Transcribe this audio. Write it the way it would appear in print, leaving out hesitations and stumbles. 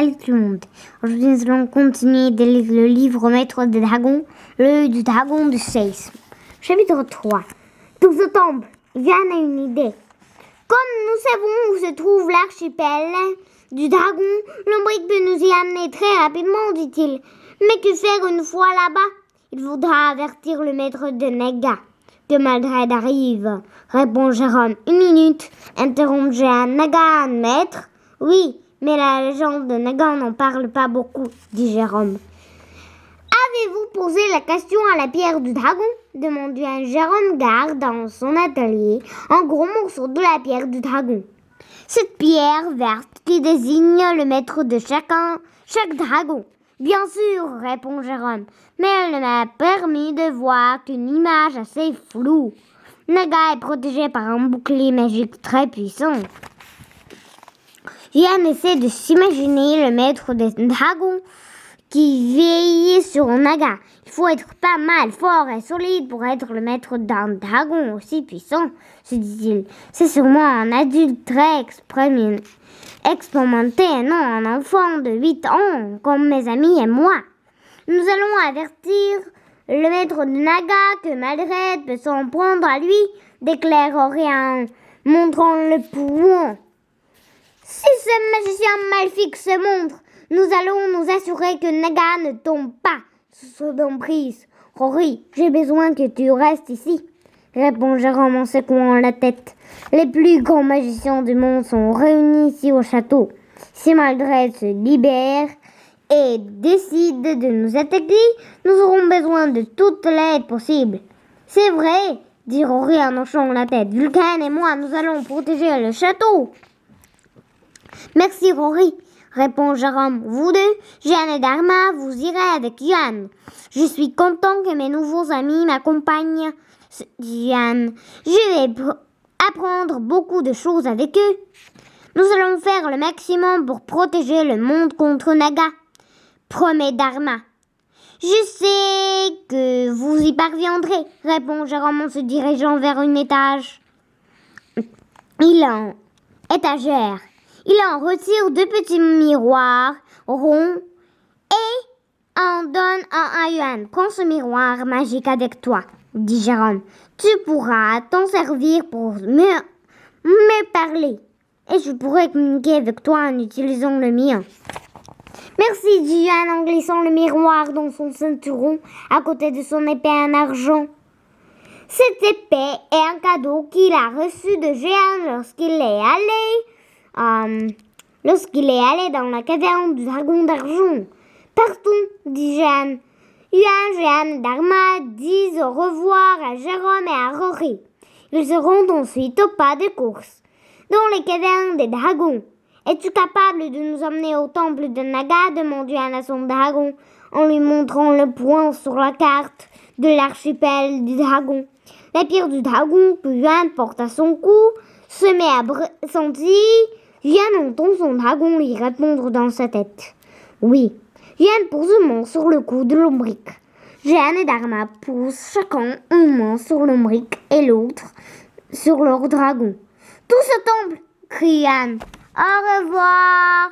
Salut tout le monde. Aujourd'hui, nous allons continuer de lire le livre Maître des Dragons, l'œil du dragon de Seis. Chapitre 3. Tout ce temple, Yann a une idée. Comme nous savons où se trouve l'archipel du dragon, l'ombrique peut nous y amener très rapidement, dit-il. Mais que faire une fois là-bas? Il faudra avertir le maître de Naga. Que Maldred arrive, répond Jérôme. Une minute, interrompt Jeanne. Naga, maître? Oui, mais la légende de Naga n'en parle pas beaucoup, dit Jérôme. Avez-vous posé la question à la pierre du dragon? Demanda Jérôme Garde dans son atelier un gros morceau de la pierre du dragon. Cette pierre verte qui désigne le maître de chaque dragon. Bien sûr, répond Jérôme, mais elle m'a permis de voir qu'une image assez floue. Naga est protégé par un bouclier magique très puissant. Yann essaie de s'imaginer le maître des dragons qui veille sur Naga. Il faut être pas mal fort et solide pour être le maître d'un dragon aussi puissant, se dit-il. C'est sûrement un adulte très expérimenté et non un enfant de 8 ans, comme mes amis et moi. Nous allons avertir le maître de Naga que Maldred peut s'en prendre à lui, déclare Orion, montrant le poing. Si ce magicien maléfique se montre, nous allons nous assurer que Naga ne tombe pas sous son emprise. Rory, j'ai besoin que tu restes ici, répond Jérôme en secouant la tête. Les plus grands magiciens du monde sont réunis ici au château. Si Maldred se libère et décide de nous attaquer, nous aurons besoin de toute l'aide possible. C'est vrai, dit Rory en hochant la tête. Vulcan et moi, nous allons protéger le château. Merci Rory, répond Jérôme. Vous deux, Jeanne et Dharma, vous irez avec Yann. Je suis content que mes nouveaux amis m'accompagnent, dit Yann. Je vais apprendre beaucoup de choses avec eux. Nous allons faire le maximum pour protéger le monde contre Naga, promet Dharma. Je sais que vous y parviendrez, répond Jérôme en se dirigeant vers un étage. Étagère. Il en retire 2 petits miroirs ronds et en donne un à Yuan. Prends ce miroir magique avec toi, dit Jérôme. Tu pourras t'en servir pour me parler et je pourrai communiquer avec toi en utilisant le mien. Merci, dit Yuan en glissant le miroir dans son ceinturon à côté de son épée en argent. Cette épée est un cadeau qu'il a reçu de Jeanne lorsqu'il est allé dans la caverne du dragon d'argent. Partons, dit Jeanne. Jeanne et Dharma disent au revoir à Jérôme et à Rory. Ils se rendent ensuite au pas de course, dans les cavernes des dragons. Es-tu capable de nous emmener au temple de Naga? Demande Jeanne à son dragon, en lui montrant le point sur la carte de l'archipel du dragon. La pierre du dragon que Jeanne porte à son cou se met à sentir. Jeanne entend son dragon lui répondre dans sa tête. Oui, Jeanne pose une main sur le cou de l'ombrique. Jeanne et Dharma posent chacun une main sur l'ombrique et l'autre sur leur dragon. Tout ce temple, crie Jeanne. Au revoir.